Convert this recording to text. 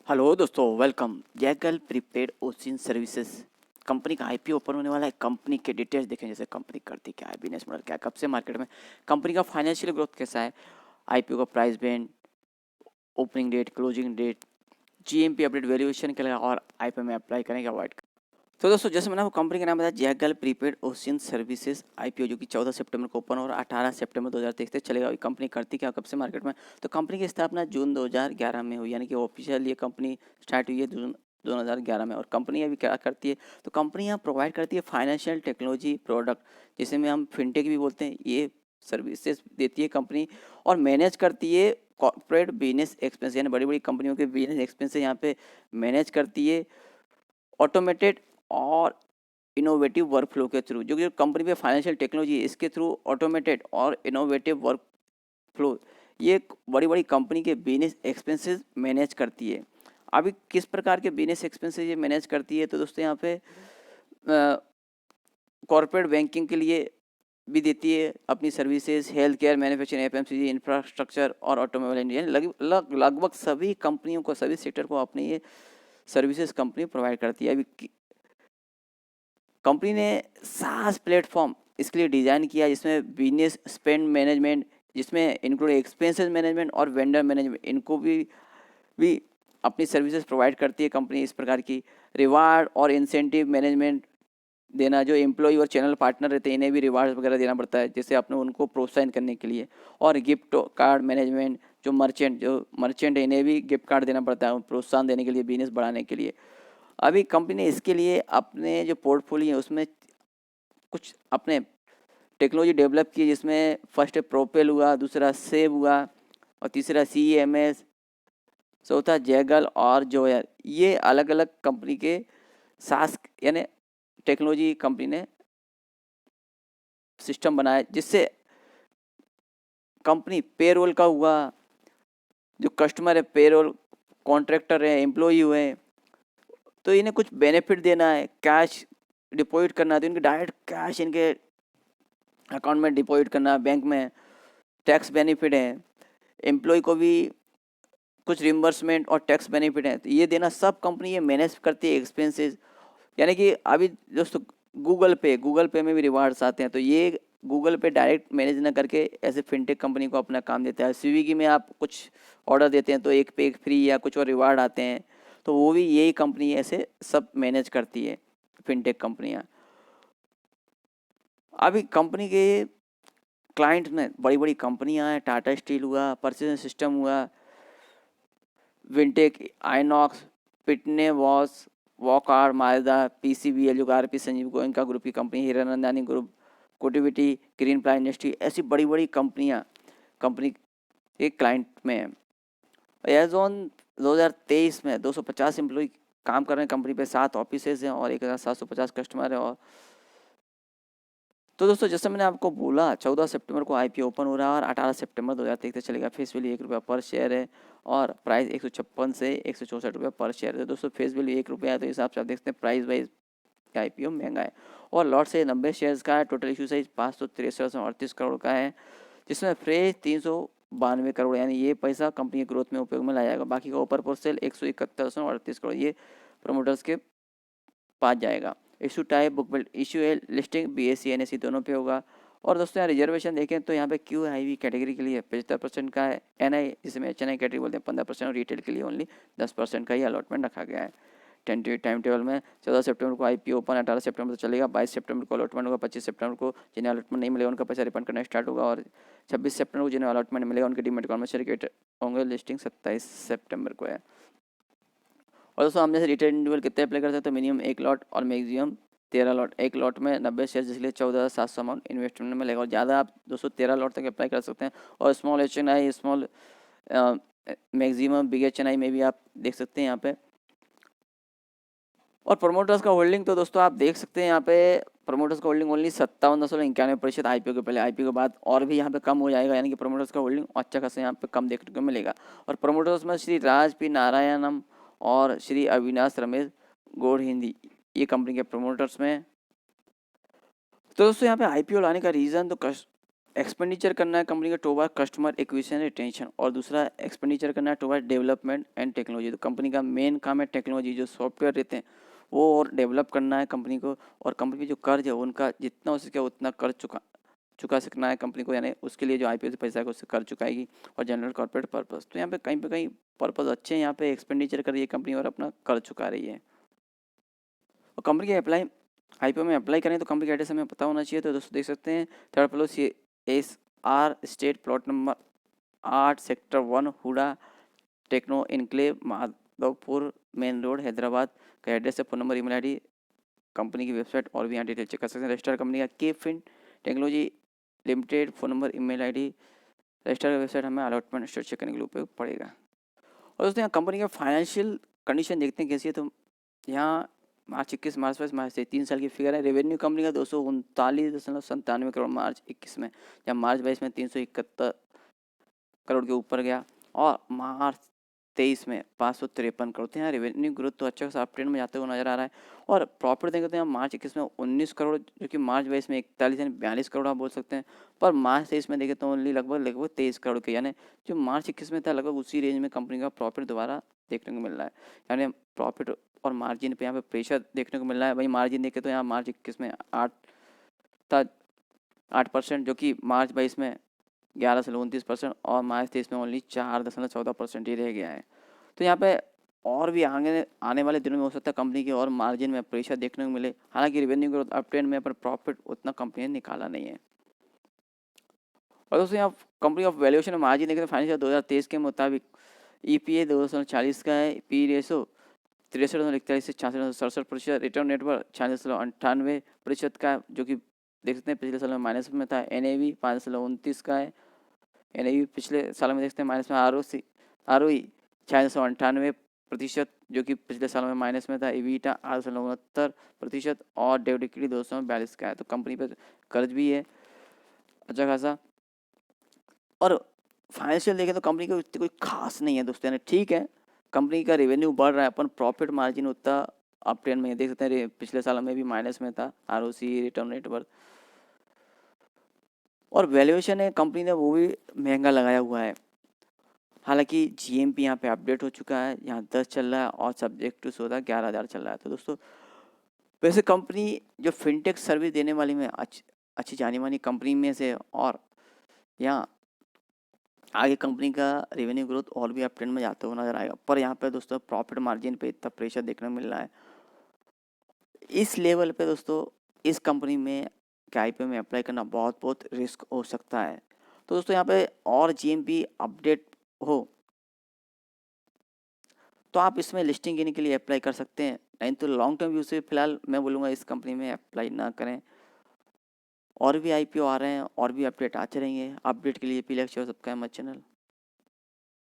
Hello दोस्तों, welcome. Zaggle prepaid ocean services company का IPO open होने वाला है। कंपनी के डिटेल्स देखें, जैसे कंपनी करती क्या है, बिजनेस मॉडल क्या है, कब से मार्केट में, कंपनी का फाइनेंशियल ग्रोथ कैसा है, आईपीओ का price band, opening date, closing date, GMP update, valuation क्या लगा और आईपीओ में अप्लाई करेंगे अवॉइड। तो दोस्तों, जैसे मैंने आपको कंपनी का नाम बताया, Zaggle prepaid ocean services IPO, जो कि 14 सितंबर को ओपन और 18 सितंबर 2023 तक चलेगा। कंपनी करती क्या, कब से मार्केट में, तो कंपनी की स्थापना जून 2011 में हुई, यानी कि ऑफिशियल ये कंपनी स्टार्ट हुई है जून 2011 में। और कंपनी अभी क्या करती है, तो कंपनी यहाँ प्रोवाइड करती है फाइनेंशियल टेक्नोलॉजी प्रोडक्ट, जिसे में हम फिनटेक भी बोलते हैं। ये सर्विसेज देती है कंपनी और मैनेज करती है कॉर्पोरेट बिजनेस एक्सपेंस, यानी बड़ी बड़ी कंपनियों के बिजनेस एक्सपेंस यहाँ पे मैनेज करती है ऑटोमेटेड और इनोवेटिव वर्कफ्लो के थ्रू। जो कंपनी पे फाइनेंशियल टेक्नोलॉजी है, इसके थ्रू ऑटोमेटेड और इनोवेटिव वर्कफ्लो ये बड़ी बड़ी कंपनी के बिजनेस एक्सपेंसेस मैनेज करती है। अभी किस प्रकार के बिजनेस एक्सपेंसेस ये मैनेज करती है, तो दोस्तों यहाँ पे कॉर्पोरेट बैंकिंग के लिए भी देती है अपनी services, health care, manufacturing, FMCG, infrastructure और ऑटोमोबाइल इंडस्ट्री, लगभग सभी कंपनियों को, सभी सेक्टर को अपनी ये सर्विसेज कंपनी प्रोवाइड करती है। अभी कंपनी ने सास प्लेटफॉर्म इसके लिए डिज़ाइन किया, जिसमें बिजनेस स्पेंड मैनेजमेंट, जिसमें इंक्लूड एक्सपेंसेस मैनेजमेंट और वेंडर मैनेजमेंट, इनको भी अपनी सर्विसेज प्रोवाइड करती है कंपनी। इस प्रकार की रिवार्ड और इंसेंटिव मैनेजमेंट देना, जो एम्प्लॉय और चैनल पार्टनर रहते हैं इन्हें भी रिवार्ड वगैरह देना पड़ता है, जैसे आपने उनको प्रोत्साहन करने के लिए। और गिफ्ट कार्ड मैनेजमेंट, जो मर्चेंट है इन्हें भी गिफ्ट कार्ड देना पड़ता है प्रोत्साहन देने के लिए, बिजनेस बढ़ाने के लिए। अभी कंपनी ने इसके लिए अपने जो पोर्टफोलियो है उसमें कुछ अपने टेक्नोलॉजी डेवलप की, जिसमें फर्स्ट प्रोपेल हुआ, दूसरा सेव हुआ और तीसरा CMS, चौथा जैगल और जोयर। ये अलग अलग कंपनी के सास यानी टेक्नोलॉजी कंपनी ने सिस्टम बनाया, जिससे कंपनी पेरोल का हुआ, जो कस्टमर है पेरोल, कॉन्ट्रैक्टर है, एम्प्लॉई हुए, तो इन्हें कुछ बेनिफिट देना है, कैश डिपॉजिट करना है तो इनके डायरेक्ट कैश इनके अकाउंट में डिपॉजिट करना, बैंक में टैक्स बेनिफिट है, एम्प्लॉय को भी कुछ रिम्बर्समेंट और टैक्स बेनिफिट है, तो ये देना सब कंपनी ये मैनेज करती है एक्सपेंसेस। यानी कि अभी दोस्तों गूगल पे में भी रिवार्ड्स आते हैं, तो ये गूगल पे डायरेक्ट मैनेज ना करके ऐसे फिनटेक कंपनी को अपना काम देता है। स्विगी में आप कुछ ऑर्डर देते हैं तो एक पे एक फ्री या कुछ और रिवार्ड आते हैं, तो वो भी यही कंपनी ऐसे सब मैनेज करती है, फिनटेक कंपनियाँ। अभी कंपनी के क्लाइंट में बड़ी बड़ी कंपनियां हैं, टाटा स्टील हुआ, परसिस्टेंट सिस्टम हुआ, विंटेक, आइनॉक्स, पिटने वॉस, वॉकार, माजदा, PCBL, जो आरपी संजीव गोयनका ग्रुप की कंपनी, हीरानंदानी ग्रुप, कोटिविटी, ग्रीन प्लाई इंडस्ट्री, ऐसी बड़ी बड़ी कंपनियां कंपनी के क्लाइंट में हैं। एज ऑन 2023 में 250 एम्प्लॉय काम कर रहे हैं कंपनी पे, 7 ऑफिसेज हैं और 1750 कस्टमर है। और तो दोस्तों, जैसे मैंने आपको बोला, 14 सितंबर को आईपीओ ओपन हो रहा है और 18 सितंबर 2023 तक चलेगा। फेस वैल्यू ₹1 पर शेयर है और प्राइस 156 से ₹164 पर शेयर है। दोस्तों, फेस वैल्यू ₹1 है, तो इस हिसाब से आप देखते हैं प्राइस वाइज आईपीओ महंगा है। और लॉट से 90 शेयर्स का है। टोटल इशू साइज 563.38 करोड़ का है, जिसमें फ्रेश 392 करोड़, यानी ये पैसा कंपनी के ग्रोथ में उपयोग में लाया जाएगा। बाकी का ऊपर पर सेल 171.38 करोड़ ये प्रमोटर्स के पास जाएगा। Issue type book build, issue है लिस्टिंग BSE NSE दोनों पे होगा। और दोस्तों, यहाँ रिजर्वेशन देखें तो यहाँ पे QIV कैटेगरी के लिए 75% का है, NI जिसमें HNI कैटेगरी बोलते हैं 15%, और रिटेल के लिए ओनली 10% का ही अलॉटमेंट रखा गया है। टेंटेटिव टाइम टेबल में 14 सितंबर को आईपीओ ओपन, 18 सितंबर से चलेगा, 22 सितंबर को अलॉटमेंट होगा, 25 सितंबर को जिन्हें अलॉटमेंट नहीं मिलेगा उनका पैसा रिफंड करना स्टार्ट होगा, और 26 सितंबर को जिन्हें अलॉटमेंट मिलेगा उनके डीमेट अकाउंट में सर्टिफिकेट होंगे। लिस्टिंग 27 सितंबर को है। और दोस्तों, हम जैसे रिटेल इंडिविजुअल कितने अप्लाई कर सकते हैं, मिनिमम 1 लॉट और मैक्सिमम 13 लॉट। एक लॉट में 90 शेयर, जिसके लिए 14,700 अमाउंट इन्वेस्टमेंट में लगेगा, और ज़्यादा आप दोस्तों 13 लॉट तक अप्लाई कर सकते हैं। और small HNI, small maximum big HNI में भी आप देख सकते हैं यहाँ पे। और प्रोमोटर्स का होल्डिंग तो दोस्तों आप देख सकते हैं यहाँ पे, प्रोमोटर्स का होल्डिंग ओनली 57.91% आईपीओ के पहले, आईपीओ के बाद और भी यहाँ पे कम हो जाएगा, यानी कि प्रोमोटर्स का होल्डिंग अच्छा खासा यहाँ पे कम देखने को मिलेगा। और प्रोमोटर्स में श्री राज P नारायणम और श्री अविनाश रमेश गौड़ हिंदी, ये कंपनी के प्रोमोटर्स में। तो दोस्तों, यहाँ पे आईपीओ लाने का रीज़न तो एक्सपेंडिचर करना है कंपनी का टुवर्ड कस्टमर एक्विजिशन रिटेंशन, और दूसरा एक्सपेंडिचर करना है टुवर्ड डेवलपमेंट एंड टेक्नोलॉजी। तो कंपनी का मेन काम है टेक्नोलॉजी, जो सॉफ्टवेयर रहते हैं वो और डेवलप करना है कंपनी को, और कंपनी की जो कर्ज है उनका जितना हो सके उतना कर्ज चुका सकना है कंपनी को, यानी उसके लिए जो आईपीओ से पैसा है उससे कर्ज चुकाएगी। और जनरल कॉर्पोरेट पर्पस, तो यहाँ पे कहीं पर्पस अच्छे हैं, यहाँ पे एक्सपेंडिचर कर रही है कंपनी और अपना कर्ज चुका रही है। और कंपनी के आईपीओ में अप्लाई करें तो कंपनी का एड्रेस हमें पता होना चाहिए। तो दोस्तों देख सकते हैं third floor CSR state plot number 8 sector 1 Huda techno enclave Madhavpur main road Hyderabad का एड्रेस है। Phone number, email ID, company की वेबसाइट और भी यहाँ डिटेल चेक कर सकते हैं। रजिस्टर्ड कंपनी का K fin technology limited, phone number, email ID, registered website हमें अलॉटमेंट स्टेट चेक करने के लिए उपयोग पड़ेगा। और दोस्तों यहाँ कंपनी का फाइनेंशियल कंडीशन देखते हैं कैसी है। तो यहाँ मार्च 21 मार्च 22 मार्च से 3 साल की फिगर है। रेवेन्यू कंपनी का 239.97 करोड़ मार्च 21 में, या मार्च 22 में 371 करोड़ के ऊपर गया, और मार्च 23 में 553 करोड़ थे। यहाँ रेवेन्यू ग्रोथ तो अच्छा खासा अपट्रेंड में जाते हुए नजर आ रहा है। और प्रॉफिट देखें तो यहाँ मार्च 21 में 19 करोड़, जो कि मार्च 22 में 41 यानी 42 करोड़ आप बोल सकते हैं। पर मार्च 23 में देखें तो ओनली लगभग 23 करोड़ के, यानी जो मार्च 21 में था लगभग उसी रेंज में कंपनी का प्रॉफिट दोबारा देखने को मिल रहा है। यानी प्रॉफिट और मार्जिन पे यहाँ पे प्रेशर देखने को मिल रहा है। भाई मार्जिन देखें तो यहाँ मार्च 21 में 8 था 8%, जो कि मार्च 22 में 11.29%, और मार्च 23 में ओनली 4.14% ही रह गया है। तो यहाँ पे और भी आने वाले दिनों में हो सकता है कंपनी के और मार्जिन में प्रेशर देखने को मिले। हालांकि रेवेन्यू ग्रोथ अपट्रेंड में, पर प्रॉफिट उतना कंपनी ने निकाला नहीं है। और दोस्तों यहाँ कंपनी ऑफ वैल्यूएशन में मार्जिन देखें तो फाइनेंशियल 2023 के मुताबिक EPA 240 का है, पी रेशो 63.41 से 66.67%, रिटर्न नेटवर्क 46.98% का है, जो कि देख सकते हैं पिछले साल में माइनस में था। NAV 5.29 का है, NAV पिछले साल में देखते हैं माइनस में। ROE 96.98%, जो कि पिछले साल में माइनस में था। EBITDA 8.69%, और डेब्ट इक्विटी 242 का है। तो कंपनी पर कर्ज भी है अच्छा खासा, और फाइनेंशियल देखें तो कंपनी का कोई खास नहीं है दोस्तों, यानी ठीक है कंपनी का रेवेन्यू बढ़ रहा है, अपन प्रॉफिट मार्जिन उतना अप ट्रेंड में देख सकते हैं। पिछले साल में भी माइनस में था। ROC, रिटर्न नेटवर्थ, और वैल्यूएशन है कंपनी ने वो भी महंगा लगाया हुआ है। हालांकि GMP यहाँ पे अपडेट हो चुका है, यहाँ 10 चल रहा है, और सब्जेक्ट टू सौदा 11,000 चल रहा है। तो दोस्तों वैसे कंपनी जो फिनटेक सर्विस देने वाली में अच्छी जानी मानी कंपनी में से, और यहाँ आगे कंपनी का रेवेन्यू ग्रोथ और भी अप ट्रेंड में जाते हुए नजर आएगा। पर यहाँ पे दोस्तों प्रॉफिट मार्जिन पे इतना प्रेशर देखने को मिल रहा है। इस लेवल पे दोस्तों इस कंपनी में IPO में अप्लाई करना बहुत रिस्क हो सकता है। तो दोस्तों यहाँ पे और GMP अपडेट हो तो आप इसमें लिस्टिंग लेने के लिए अप्लाई कर सकते हैं, नहीं तो लॉन्ग टर्म व्यू से फिलहाल मैं बोलूँगा इस कंपनी में अप्लाई ना करें। और भी IPO आ रहे हैं, और भी अपडेट आते रहेंगे। अपडेट के लिए प्लीज़ सब्सक्राइब माय चैनल।